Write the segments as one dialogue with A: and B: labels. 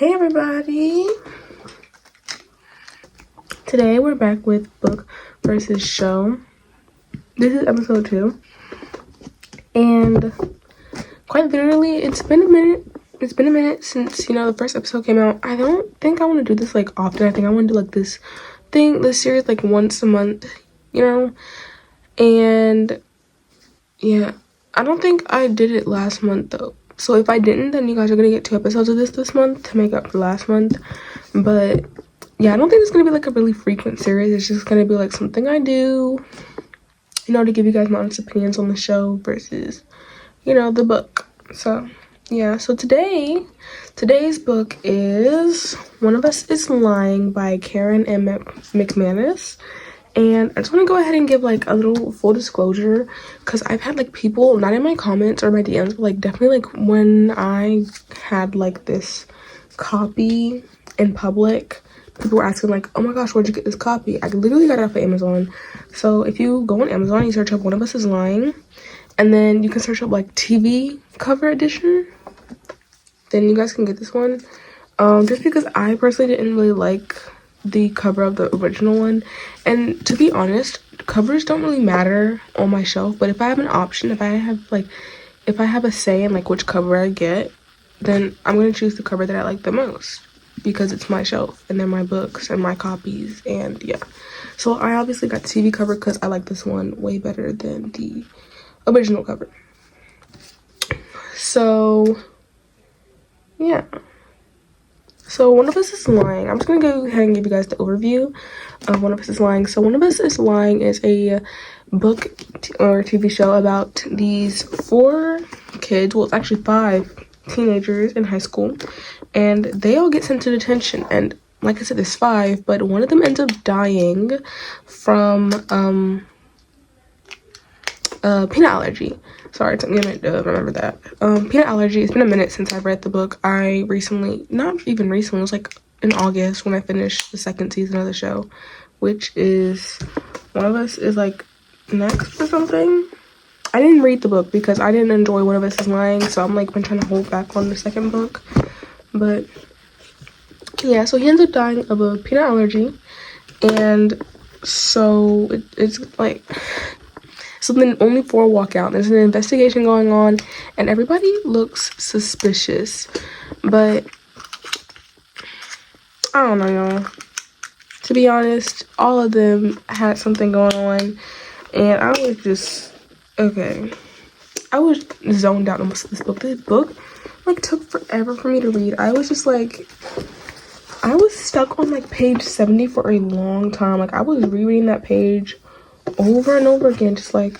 A: Hey everybody! Today we're back with book versus show. This is episode 2. And quite literally, it's been a minute. It's been a minute since, the first episode came out. I don't think I want to do this like often. I think I want to do like this series like once a month, And yeah, I don't think I did it last month though. So if I didn't, then you guys are gonna get 2 episodes of this month to make up for last month. But yeah, I don't think it's gonna be like a really frequent series. It's just gonna be like something I do, to give you guys my honest opinions on the show versus, the book. So yeah, so today's book is One of Us is Lying by Karen M. McManus. And I just want to go ahead and give like a little full disclosure, because I've had like people, not in my comments or my DMs, but like definitely like when I had like this copy in public, people were asking like, oh my gosh, where'd you get this copy? I literally got it off of Amazon. So if you go on Amazon, you search up One of Us is Lying, and then you can search up like TV cover edition, then you guys can get this one. Just because I personally didn't really like the cover of the original one, and to be honest, covers don't really matter on my shelf, but if I have an option, if I have a say in like which cover I get, then I'm gonna choose the cover that I like the most, because it's my shelf and they're my books and my copies. And yeah, so I obviously got the TV cover because I like this one way better than the original cover. So yeah, so One of Us is Lying. I'm just gonna go ahead and give you guys the overview of One of Us is Lying. So One of Us is Lying is a book or TV show about these 4 kids, well it's actually 5 teenagers in high school, and they all get sent to detention. And like I said, there's 5, but one of them ends up dying from peanut allergy. Sorry, it took me a minute to remember that. Peanut allergy. It's been a minute since I've read the book. I recently, not even recently, it was like in August when I finished the 2nd season of the show, which is One of Us is like next or something. I didn't read the book because I didn't enjoy One of Us is Lying, so I'm like been trying to hold back on the 2nd book. But yeah, so he ends up dying of a peanut allergy, and so it's like, so then only 4 walk out. There's an investigation going on, and everybody looks suspicious. But I don't know, y'all. To be honest, all of them had something going on, and I was just, okay. I was zoned out on this book. This book, like, took forever for me to read. I was just, like, I was stuck on, like, page 70 for a long time. Like, I was rereading that page over and over again, just like,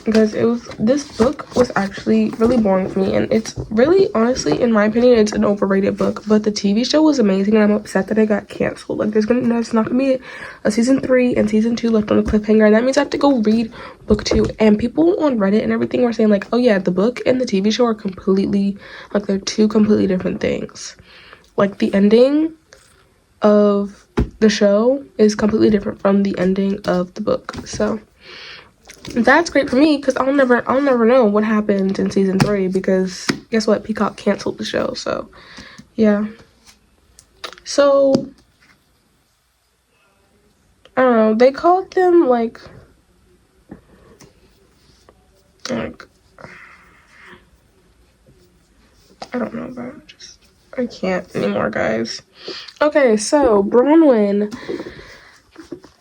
A: because this book was actually really boring for me, and it's really, honestly, in my opinion, it's an overrated book. But the TV show was amazing, and I'm upset that it got canceled. Like, there's not gonna be a season 3 and season 2 left on a cliffhanger, and that means I have to go read book 2. And people on Reddit and everything were saying like, oh yeah, the book and the TV show are completely, like, they're 2 completely different things. Like, the ending of the show is completely different from the ending of the book. So that's great for me, because I'll never know what happened in season 3, because guess what, Peacock canceled the show. So yeah, so I don't know, they called them like I don't know, but I can't anymore, guys. Okay, so Bronwyn,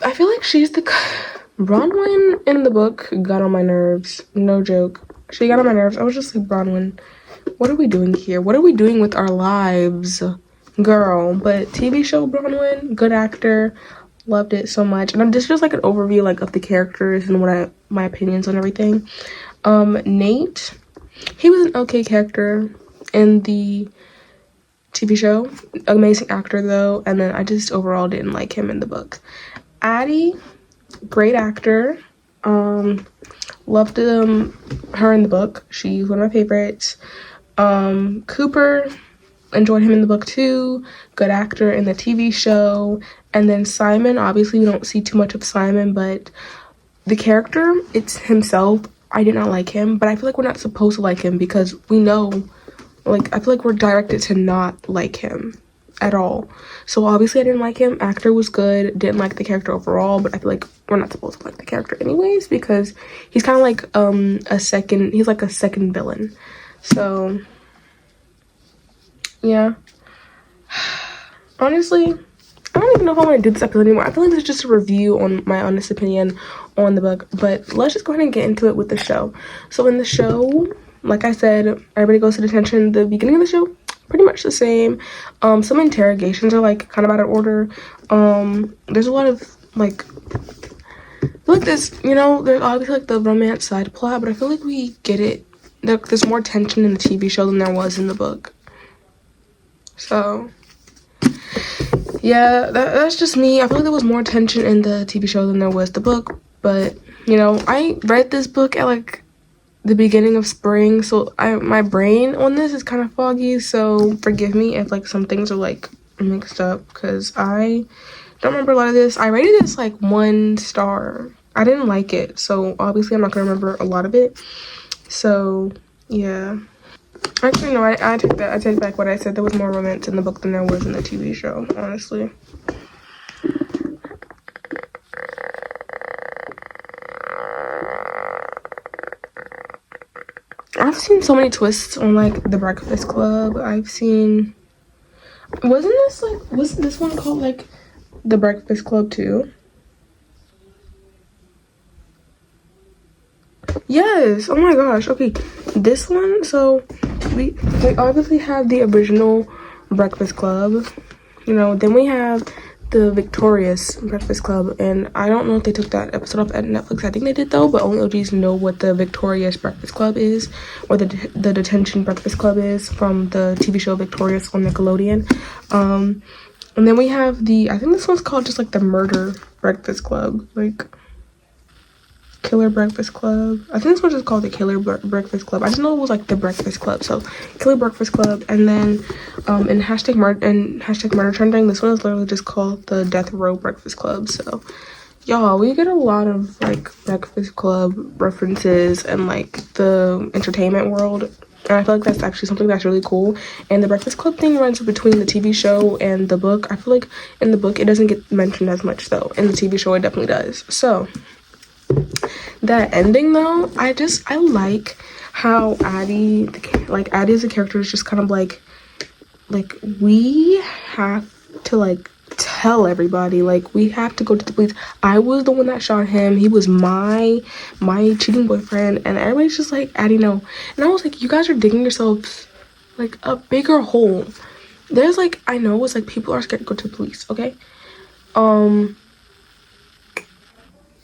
A: I feel like she's the Bronwyn in the book got on my nerves. No joke. She got on my nerves. I was just like, Bronwyn, what are we doing here? What are we doing with our lives, girl? But TV show Bronwyn, good actor, loved it so much. And this is just like an overview like of the characters and my opinions on everything. Nate, he was an okay character in the TV show, amazing actor though, and then I just overall didn't like him in the book. Addie, great actor, loved her in the book. She's one of my favorites. Cooper, enjoyed him in the book too, good actor in the TV show. And then Simon, obviously we don't see too much of Simon, but the character, it's himself, I did not like him, but I feel like we're not supposed to like him because we know, like, I feel like we're directed to not like him at all. So obviously I didn't like him. Actor was good, didn't like the character overall, but I feel like we're not supposed to like the character anyways because he's kind of like he's like a second villain. So yeah, honestly, I don't even know if I want to do this episode anymore. I feel like this is just a review on my honest opinion on the book, but let's just go ahead and get into it with the show. So in the show, like I said, everybody goes to detention. The beginning of the show, pretty much the same. Some interrogations are like kind of out of order. There's a lot of like this, you know, there's obviously like the romance side plot, but I feel like we get it. There's more tension in the TV show than there was in the book. So yeah, that's just me. I feel like there was more tension in the TV show than there was the book, but you know, I read this book at like the beginning of spring, so my brain on this is kind of foggy, so forgive me if like some things are like mixed up because I don't remember a lot of this. I rated this like 1 star. I didn't like it, so obviously I'm not gonna remember a lot of it. So yeah, actually no, I take back what I said. There was more romance in the book than there was in the TV show, honestly. I've seen so many twists on like The Breakfast Club. I've seen, wasn't this one called like The Breakfast Club too? Yes. Oh my gosh. Okay, this one. So we obviously have the original Breakfast Club, you know. Then we have the Victorious Breakfast Club, and I don't know if they took that episode off at Netflix. I think they did though, but only OGs know what the Victorious Breakfast Club is, or the Detention Breakfast Club is from the TV show Victorious on Nickelodeon. And then we have I think this one's called just like the Murder Breakfast Club, like Killer Breakfast Club. I think this one's just called the Killer Breakfast Club. I just know it was like the Breakfast Club. So Killer Breakfast Club, and then in hashtag murder trending, this one is literally just called the Death Row Breakfast Club. So y'all, we get a lot of like Breakfast Club references and like the entertainment world, and I feel like that's actually something that's really cool. And the Breakfast Club thing runs between the TV show and the book. I feel like in the book it doesn't get mentioned as much though. In the TV show it definitely does. So that ending though, I like how Addie as a character is just kind of like we have to like tell everybody, like we have to go to the police. I was the one that shot him. He was my cheating boyfriend, and everybody's just like, Addie, no. And I was like, you guys are digging yourselves like a bigger hole. There's like, I know it's like people are scared to go to the police, okay?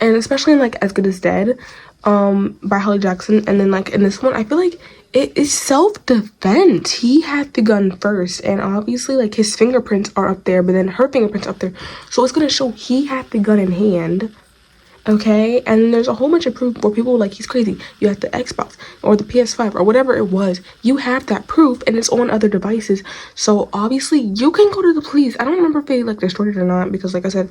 A: And especially in like As Good as Dead by Holly Jackson, and then like in this one I feel like it is self-defense. He had the gun first, and obviously like his fingerprints are up there, but then her fingerprints are up there, so it's gonna show he had the gun in hand, okay? And there's a whole bunch of proof where people were like, he's crazy. You have the Xbox or the PS5 or whatever it was, you have that proof, and it's on other devices, so obviously you can go to the police. I don't remember if they like destroyed it or not, because like I said,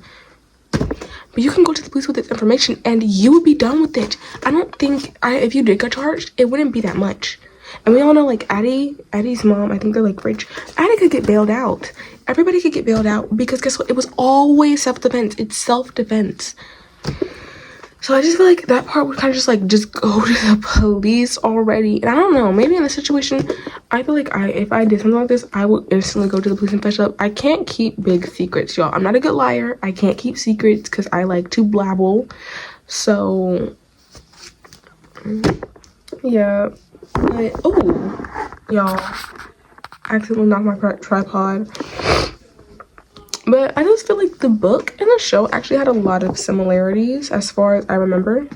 A: but you can go to the police with this information and you would be done with it. I don't think if you did get charged, it wouldn't be that much. And we all know like Addie's mom, I think they're like rich. Addie could get bailed out. Everybody could get bailed out because guess what? It was always self-defense. It's self-defense. So I just feel like that part would kind of just go to the police already. And I don't know, maybe in this situation, I feel like if I did something like this, I would instantly go to the police and fetch up. I can't keep big secrets, y'all. I'm not a good liar. I can't keep secrets because I like to blabble. So yeah, but y'all, I accidentally knocked my tripod. But I just feel like the book and the show actually had a lot of similarities, as far as I remember.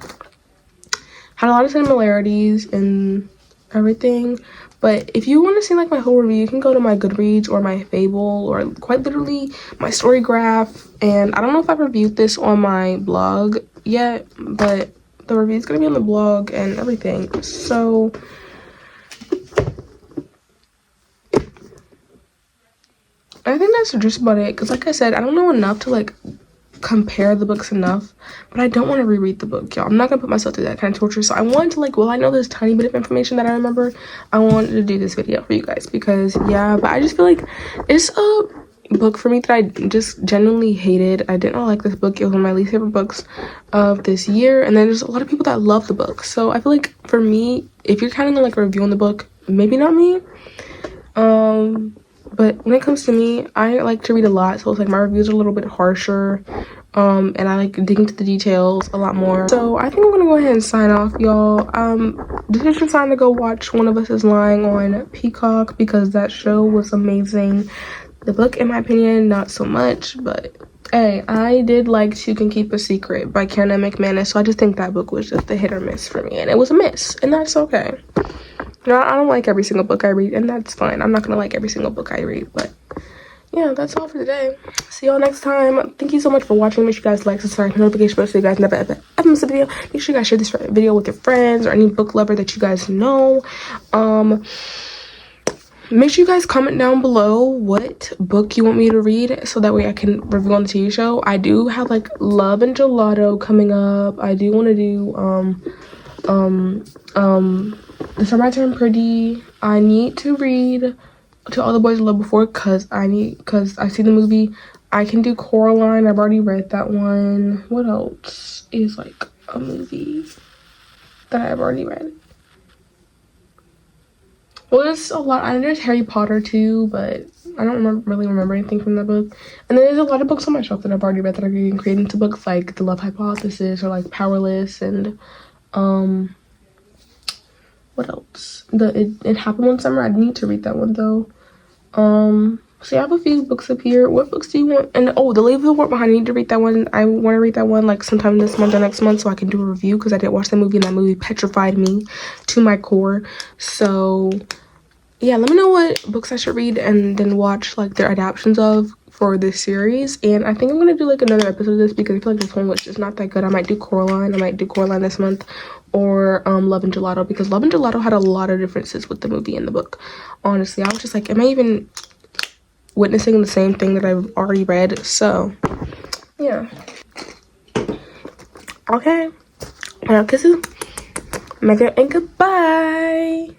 A: Had a lot of similarities in everything. But if you want to see like my whole review, you can go to my Goodreads or my Fable, or quite literally my story graph. And I don't know if I've reviewed this on my blog yet, but the review is going to be on the blog and everything. So I think that's just about it, because like I said, I don't know enough to like compare the books enough, but I don't want to reread the book, y'all. I'm not gonna put myself through that kind of torture. So I wanted to, like, well, I know this tiny bit of information that I remember. I wanted to do this video for you guys because, yeah, but I just feel like it's a book for me that I just genuinely hated. I did not like this book. It was one of my least favorite books of this year, and then there's a lot of people that love the book. So I feel like for me, if you're kind of like reviewing the book, maybe not me. But when it comes to me, I like to read a lot, so it's like my reviews are a little bit harsher, and I like dig into the details a lot more. So I think I'm gonna go ahead and sign off, y'all. This is your sign to go watch One of Us is Lying on Peacock because that show was amazing. The book, in my opinion, not so much, but hey, I did like To Can Keep a Secret by Karen McManus, so I just think that book was just a hit or miss for me, and it was a miss, and that's okay. You know, I don't like every single book I read, and that's fine. I'm not gonna like every single book I read, but yeah, that's all for today. See y'all next time. Thank you so much for watching. Make sure you guys like, subscribe, notification bell so you guys never ever miss a video. Make sure you guys share this video with your friends or any book lover that you guys know. Make sure you guys comment down below what book you want me to read so that way I can review on the TV show. I do have like Love and Gelato coming up. I do want to do The Summer I Turned Pretty. I need to read To All the Boys I Loved Before because I see the movie. I can do Coraline. I've already read that one. What else is like a movie that I've already read? Well, there's a lot. I know there's Harry Potter too, but I don't really remember anything from that book. And then there's a lot of books on my shelf that I've already read that are getting created into books, like The Love Hypothesis or like Powerless and what else? It Happened One Summer. I need to read that one though. So I have a few books up here. What books do you want? And oh, The Leave the World Behind. I need to read that one. I want to read that one like sometime this month or next month so I can do a review because I did watch that movie and that movie petrified me to my core. So yeah, let me know what books I should read and then watch like their adaptions of for this series. And I think I'm gonna do like another episode of this because I feel like this one was just not that good. I might do Coraline. I might do Coraline this month, or Love and Gelato, because Love and Gelato had a lot of differences with the movie and the book. Honestly, I was just like, am I even witnessing the same thing that I've already read? So yeah, okay, well, kisses, make it, and goodbye.